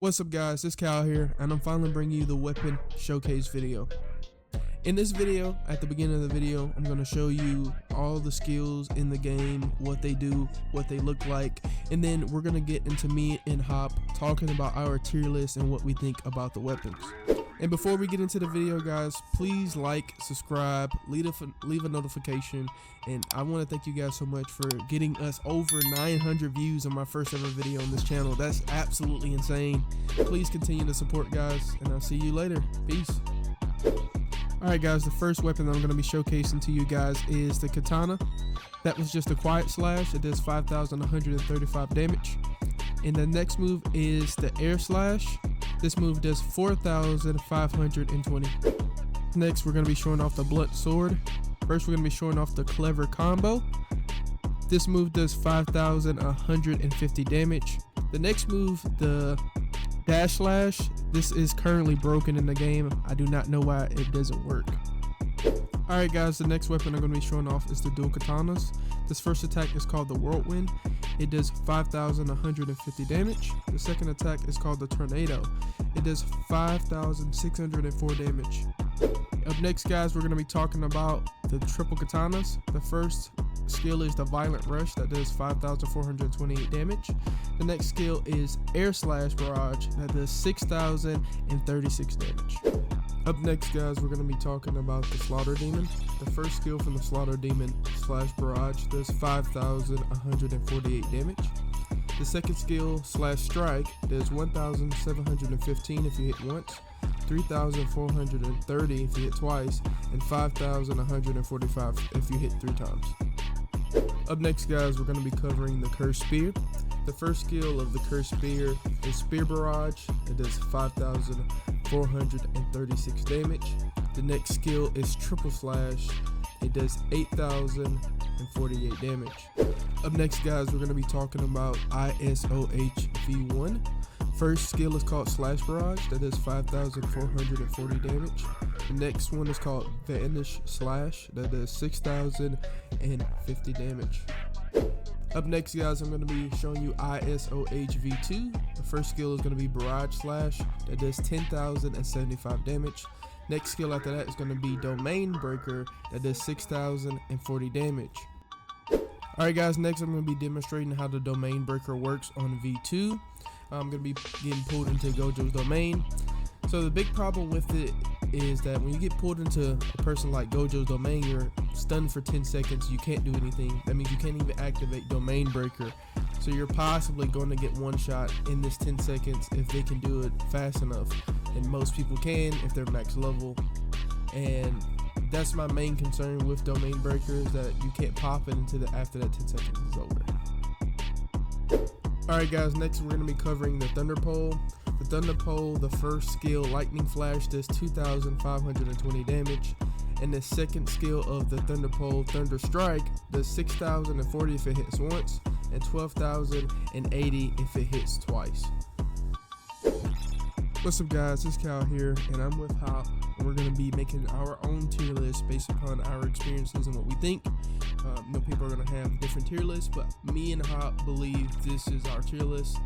What's up guys, it's Cal here, and I'm finally bringing you the weapon showcase video. In this video, at the beginning of the video, I'm going to show you all the skills in the game, what they do, what they look like, and then we're going to get into me and Hop talking about our tier list and what we think about the weapons. And before we get into the video guys, please like, subscribe, leave a notification, and I want to thank you guys so much for getting us over 900 views on my first ever video on this channel. That's absolutely insane. Please continue to support guys, and I'll see you later. Peace. Alright guys, the first weapon that I'm going to be showcasing to you guys is the katana. That was just a quiet slash. It does 5,135 damage. And the next move is the air slash. This move does 4,520. Next, we're going to be showing off the blunt sword. First, we're going to be showing off the clever combo. This move does 5,150 damage. The next move, the dash slash, this is currently broken in the game. I do not know why it doesn't work. Alright guys, the next weapon I'm going to be showing off is the dual katanas. This first attack is called the whirlwind. It does 5,150 damage. The second attack is called the tornado. It does 5,604 damage. Up next guys, we're going to be talking about the triple katanas. The first skill is the violent rush that does 5,428 damage. The next skill is air slash barrage that does 6,036 damage. Up next guys, we're going to be talking about the slaughter demon. The first skill from the slaughter demon slash barrage does 5,148 damage. The second skill slash strike does 1,715 if you hit once, 3,430 if you hit twice, and 5,145 if you hit 3 times. Up next guys, we're going to be covering the cursed spear. The first skill of the cursed spear is spear barrage. It does 5,436 damage. The next skill is triple slash. It does 8,048 damage. Up next guys, we're going to be talking about ISOH V1. First skill is called slash barrage that does 5,440 damage. The next one is called vanish slash that does 6,050 damage. Up next guys, I'm going to be showing you ISOH V2. The first skill is going to be barrage slash that does 10,075 damage. Next skill after that is going to be domain breaker that does 6,040 damage. Alright guys, next I'm going to be demonstrating how the domain breaker works on V2. I'm going to be getting pulled into Gojo's domain. So the big problem with it is that when you get pulled into a person like Gojo's domain, you're stunned for 10 seconds. You can't do anything. That means you can't even activate domain breaker. So you're possibly going to get one shot in this 10 seconds if they can do it fast enough. And most people can if they're max level. And that's my main concern with domain breakers, that you can't pop it after that 10 seconds is over. Alright guys, next we're going to be covering the thunder pole. The thunder pole, the first skill, lightning flash, does 2,520 damage. And the second skill of the thunder pole, thunder strike, does 6,040 if it hits once, and 12,080 if it hits twice. What's up guys, it's Cal here, and I'm with Hop, and we're going to be making our own tier list based upon our experiences and what we think. People are going to have different tier lists, but me and Hop believe this is our tier list.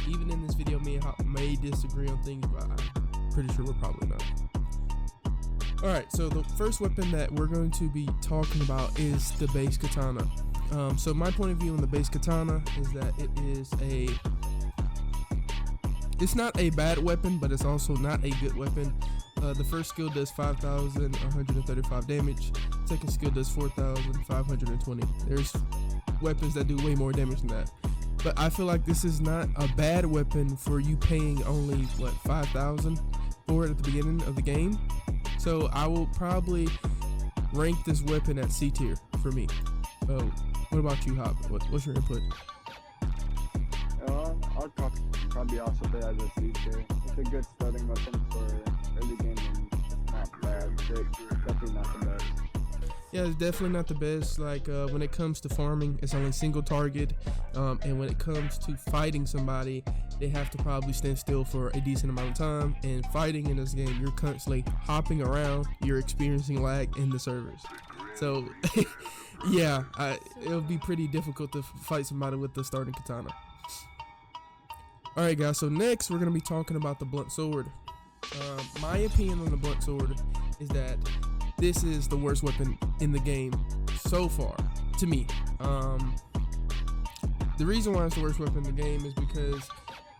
Even in this video, me and Hop may disagree on things, but I'm pretty sure we're probably not. Alright, so the first weapon that we're going to be talking about is the base katana. So my point of view on the base katana is that it's not a bad weapon, but it's also not a good weapon. The first skill does 5,135 damage. Second skill does 4,520. There's weapons that do way more damage than that. But I feel like this is not a bad weapon for you paying only, what, 5,000 for it at the beginning of the game. So I will probably rank this weapon at C tier for me. What about you, Hop? What's your input? I'll probably also put it as a C tier. It's a good starting weapon for early game, and it's not bad. It's definitely not the best. Yeah, it's definitely not the best. Like when it comes to farming, it's only single target, and when it comes to fighting somebody, they have to probably stand still for a decent amount of time. And fighting in this game, you're constantly hopping around, you're experiencing lag in the servers. So yeah, it'll be pretty difficult to fight somebody with the starting katana. Alright guys, so next we're going to be talking about the blunt sword. My opinion on the blunt sword is that this is the worst weapon in the game so far, to me. The reason why it's the worst weapon in the game is because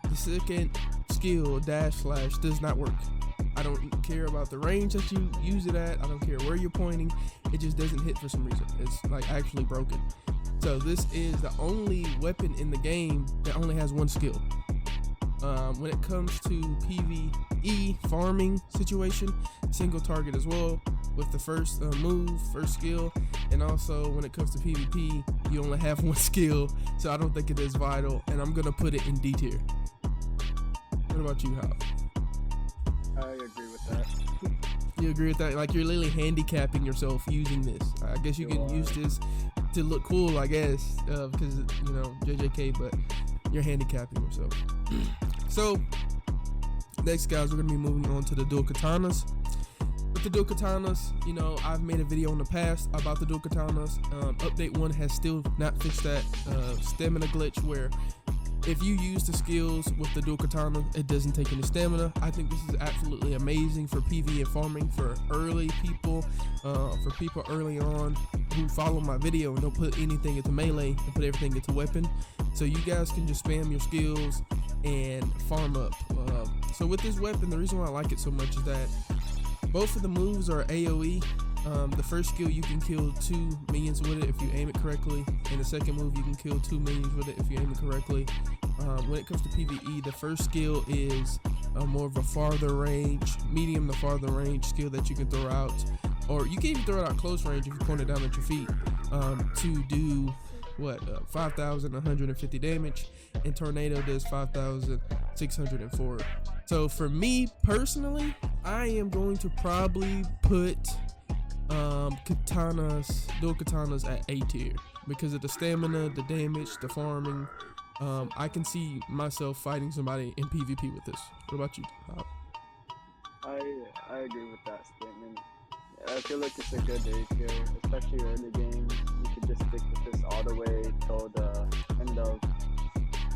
the second skill, dash slash, does not work. I don't care about the range that you use it at. I don't care where you're pointing. It just doesn't hit for some reason. It's like actually broken. So this is the only weapon in the game that only has one skill. When it comes to PvE farming situation, single target as well with the first move, first skill, and also when it comes to PvP, you only have one skill, so I don't think it is vital, and I'm gonna put it in D tier. What about you, Hop? I agree with that. You agree with that? Like, you're literally handicapping yourself using this. I guess you can use this to look cool, I guess, because, you know, JJK, but you're handicapping yourself. So, next, guys, we're going to be moving on to the dual katanas. With the dual katanas, you know, I've made a video in the past about the dual katanas. Update 1 has still not fixed that stamina glitch where if you use the skills with the dual katana, it doesn't take any stamina. I think this is absolutely amazing for PvE and farming for early people, for people early on who follow my video and don't put anything into melee and put everything into weapon. So you guys can just spam your skills and farm up. So with this weapon, the reason why I like it so much is that both of the moves are AoE. The first skill, you can kill 2 minions with it if you aim it correctly, and the second move, you can kill 2 minions with it if you aim it correctly. When it comes to PvE, the first skill is more of a farther range, medium to farther range skill that you can throw out, or you can even throw it out close range if you point it down at your feet, to do 5,150 damage, and Tornado does 5,604. So for me personally, I am going to probably put dual katanas at A tier because of the stamina, the damage, the farming. I can see myself fighting somebody in PvP with this. What about you, Hop? I agree with that statement. I feel like it's a good A tier, especially early game. You could just stick with this all the way till the end of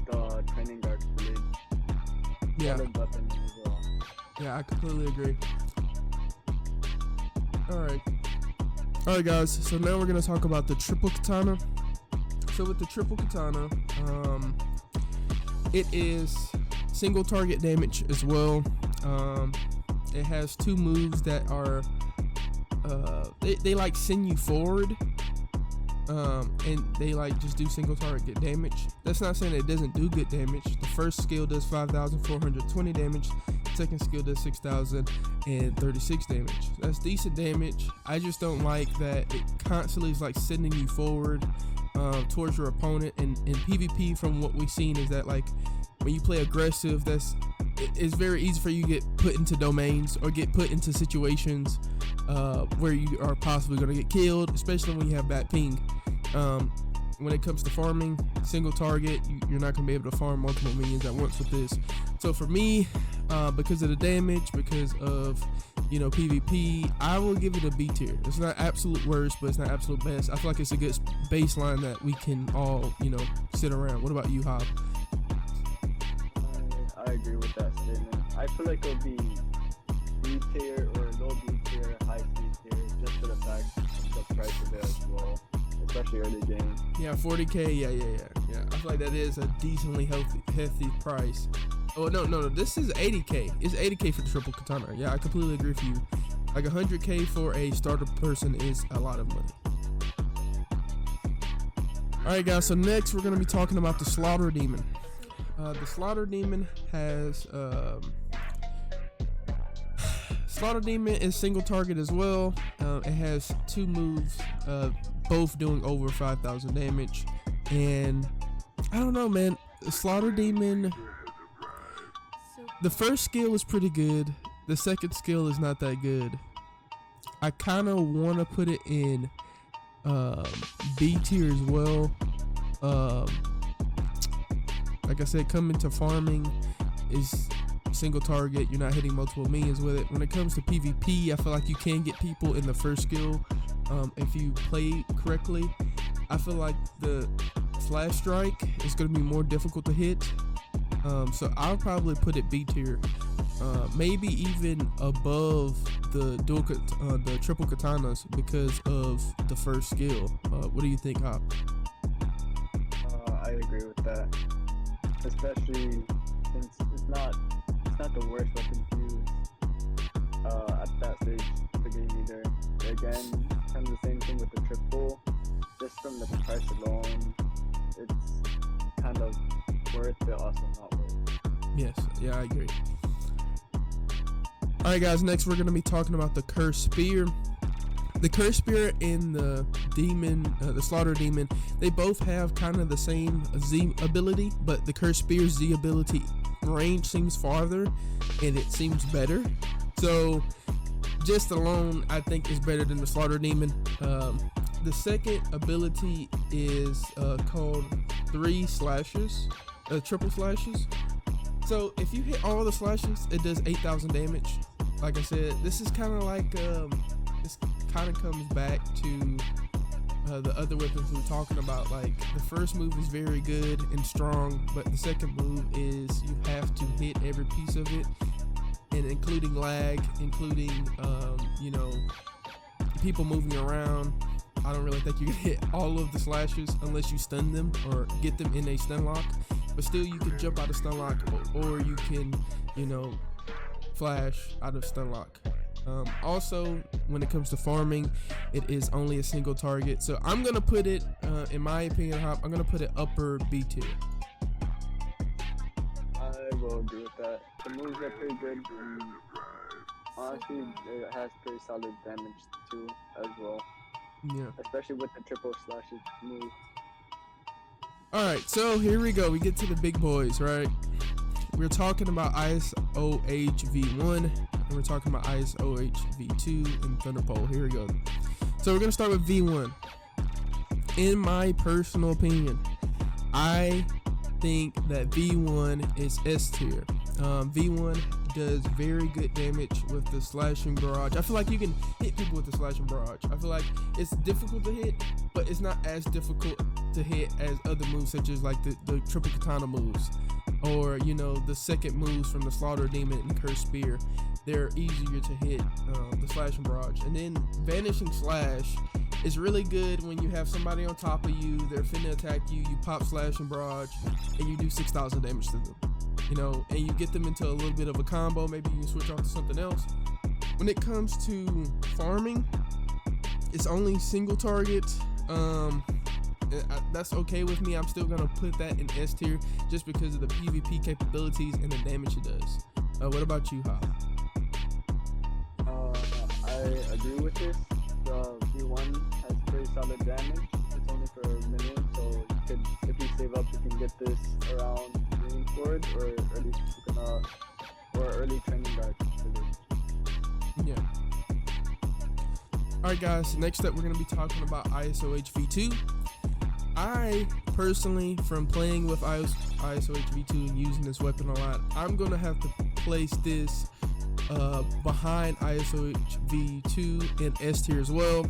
the training arc league. Yeah. Weapon as well. Yeah, I completely agree. Alright guys, so now we're going to talk about the triple katana. So with the triple katana, it is single target damage as well. It has 2 moves that are, they like send you forward, and they like just do single target damage. That's not saying it doesn't do good damage. The first skill does 5,420 damage. Second skill does 6,036 damage. That's decent damage. I just don't like that it constantly is like sending you forward towards your opponent. And in PvP, from what we've seen, is that like when you play aggressive, it's very easy for you to get put into domains or get put into situations where you are possibly going to get killed, especially when you have bad ping. When it comes to farming, single target, you're not going to be able to farm multiple minions at once with this. So for me, because of the damage, because of, you know, PvP, I will give it a B tier. It's not absolute worst, but it's not absolute best. I feel like it's a good baseline that we can all, you know, sit around. What about you, Hop? I agree with that statement. I feel like it'll be B tier or low B tier, high C tier, just for the fact of the price of it as well, especially early game. Yeah, 40K. Yeah. I feel like that is a decently healthy price. Oh no, this is 80K. It's 80K for the triple katana. Yeah, I completely agree with you. Like 100K for a starter person is a lot of money. Alright guys, so next we're going to be talking about the Slaughter Demon. The Slaughter Demon has Slaughter Demon is single target as well. It has 2 moves, both doing over 5,000 damage. And I don't know, man, the Slaughter Demon, the first skill is pretty good. The second skill is not that good. I kind of want to put it in B tier as well. Like I said, coming to farming is single target. You're not hitting multiple minions with it. When it comes to PvP, I feel like you can get people in the first skill if you play correctly. I feel like the Flash Strike is going to be more difficult to hit So I'll probably put it B tier, maybe even above the the triple katanas because of the first skill. What do you think, Hop? I agree with that, especially since it's not the worst weapon to use at that stage of the game either. Again, kind of the same thing with the triple. Just from the price alone, it's kind of worth it, also not worth it. Yes, yeah, I agree. All right, guys. Next, we're gonna be talking about the Cursed Spear. The Cursed Spear and the Demon, the Slaughter Demon, they both have kind of the same Z ability, but the Cursed Spear's Z ability range seems farther, and it seems better. So, just alone, I think is better than the Slaughter Demon. The second ability is called 3 slashes, triple slashes. So if you hit all the slashes, it does 8,000 damage. Like I said, this is kind of like this kind of comes back to the other weapons we were talking about. Like the first move is very good and strong, but the second move is you have to hit every piece of it, and including lag, including people moving around. I don't really think you can hit all of the slashes unless you stun them or get them in a stun lock. But still, you can jump out of stun lock, or you can, flash out of stun lock. Also, when it comes to farming, it is only a single target. So I'm gonna put it, in my opinion, Hop, I'm gonna put it upper B tier. I will agree with that. The moves are pretty good. And honestly, it has pretty solid damage too, as well. Yeah. Especially with the triple slashes move. All right, so here we go. We get to the big boys, right? We're talking about ISOH V1, and we're talking about ISOH V2 and Thunderpole. Here we go. So we're gonna start with V1. In my personal opinion, I think that V1 is S tier. V1 does very good damage with the slashing barrage. I feel like you can hit people with the slashing barrage. I feel like it's difficult to hit, but it's not as difficult to hit as other moves such as like the triple katana moves, or the second moves from the Slaughter Demon and Cursed Spear. They're easier to hit the slashing barrage. And then Vanishing Slash is really good when you have somebody on top of you, they're finna attack you, you pop slashing barrage, and you do 6,000 damage to them. And you get them into a little bit of a combo. Maybe you can switch off to something else. When it comes to farming, it's only single target. That's okay with me. I'm still gonna put that in S tier just because of the PvP capabilities and the damage it does. What about you, Hop? I agree with this. The V1 has pretty solid damage. It's only for a minute, so if you save up, you can get this around green forward, or at least or early training guard. Yeah. All right, guys. Next up, we're gonna be talking about ISOH V2. I personally, from playing with ISOH V2 and using this weapon a lot, I'm gonna have to place this behind ISOH V2 in S tier as well.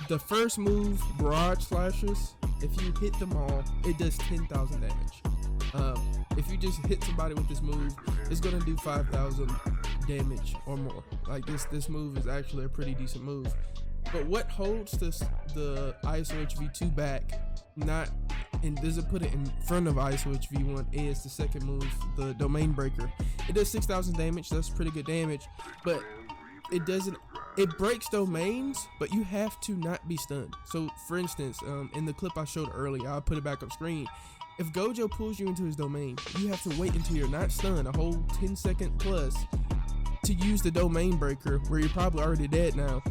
The first move, Barrage Slashes, if you hit them all, it does 10,000 damage. If you just hit somebody with this move, it's gonna do 5,000 damage or more. Like this move is actually a pretty decent move. But what holds the ISOH V2 back, and doesn't put it in front of ISOH V1, is the second move, the Domain Breaker. It does 6,000 damage. That's pretty good damage, but it breaks domains, but you have to not be stunned. So for instance, in the clip I showed earlier, I'll put it back up screen. If Gojo pulls you into his domain, you have to wait until you're not stunned, a whole 10-second plus, to use the Domain Breaker, where you're probably already dead now,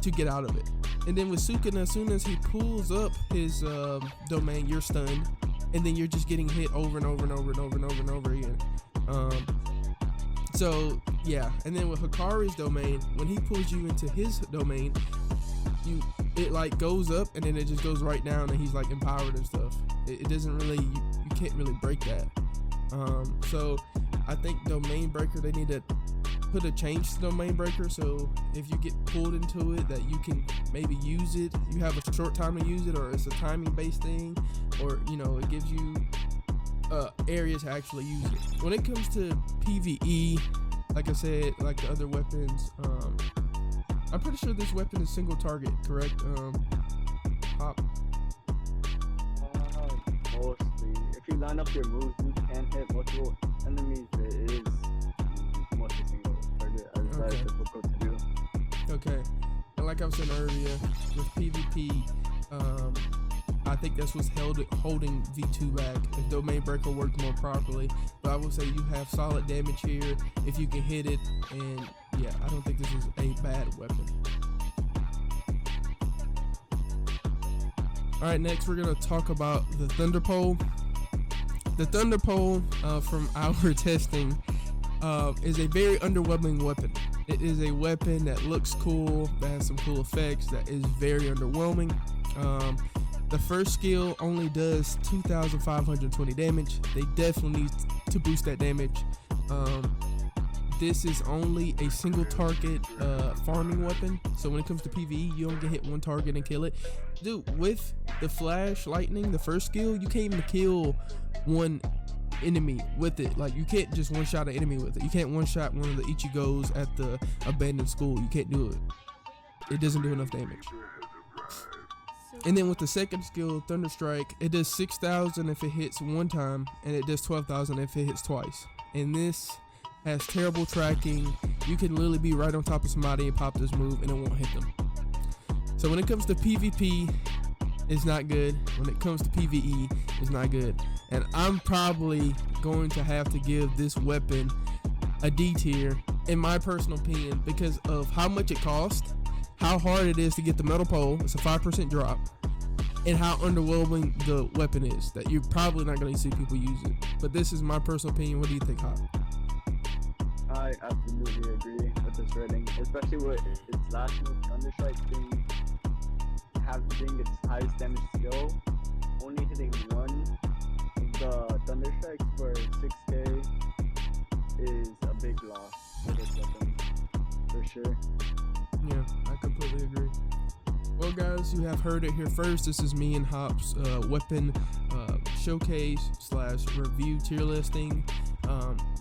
to get out of it. And then with Sukuna, as soon as he pulls up his domain, you're stunned, and then you're just getting hit over and over and over and over and over and over again. So yeah, and then with Hikari's domain, when he pulls you into his domain, it like goes up and then it just goes right down, and he's like empowered and stuff. It doesn't really, you can't really break that. So I think Domain Breaker, they need to put a change to Domain Breaker, so if you get pulled into it, that you can maybe use it. You have a short time to use it, or it's a timing based thing, or it gives you areas to actually use it. When it comes to PvE, like I said, like the other weapons, I'm pretty sure this weapon is single target, correct? Hop. Mostly. If you line up your moves, you can hit multiple enemies, but it is mostly single target, as that is difficult to do. Okay. And like I was saying earlier, with PvP, I think that's what's holding V2 back. If Domain Breaker worked more properly, but I will say you have solid damage here if you can hit it, and yeah, I don't think this is a bad weapon. All right, next we're gonna talk about the Thunder Pole. The Thunder Pole, from our testing, is a very underwhelming weapon. It is a weapon that looks cool, that has some cool effects, that is very underwhelming. The first skill only does 2,520 damage. They definitely need to boost that damage. This is only a single target farming weapon, so when it comes to PvE, you only can hit one target and kill it. Dude, with the flash lightning, the first skill, you can't even kill one enemy with it. Like, you can't just one shot an enemy with it. You can't one shot one of the Ichigos at the abandoned school. You can't do it. It doesn't do enough damage. And then with the second skill, Thunder Strike, it does 6,000 if it hits one time, and it does 12,000 if it hits twice. And this has terrible tracking. You can literally be right on top of somebody and pop this move and it won't hit them. So when it comes to PvP, it's not good. When it comes to PvE, it's not good. And I'm probably going to have to give this weapon a D tier, in my personal opinion, because of how much it costs, how hard it is to get the metal pole, it's a 5% drop, and how underwhelming the weapon is, that you're probably not going to see people use it. But this is my personal opinion. What do you think, Hop? I absolutely agree with this rating, especially with its last move, Thunder Strike, being its highest damage skill, only hitting one of the Thunder Strikes for 6k is a big loss for this weapon, for sure. Yeah, I completely agree. Well, guys, you have heard it here first. This is me and Hop's weapon showcase / review tier listing.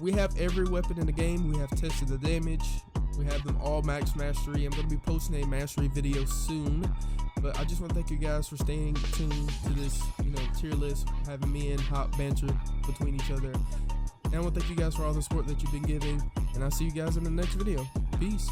We have every weapon in the game. We have tested the damage. We have them all max mastery. I'm going to be posting a mastery video soon. But I just want to thank you guys for staying tuned to this, tier list, having me and Hop banter between each other. And I want to thank you guys for all the support that you've been giving. And I'll see you guys in the next video. Peace.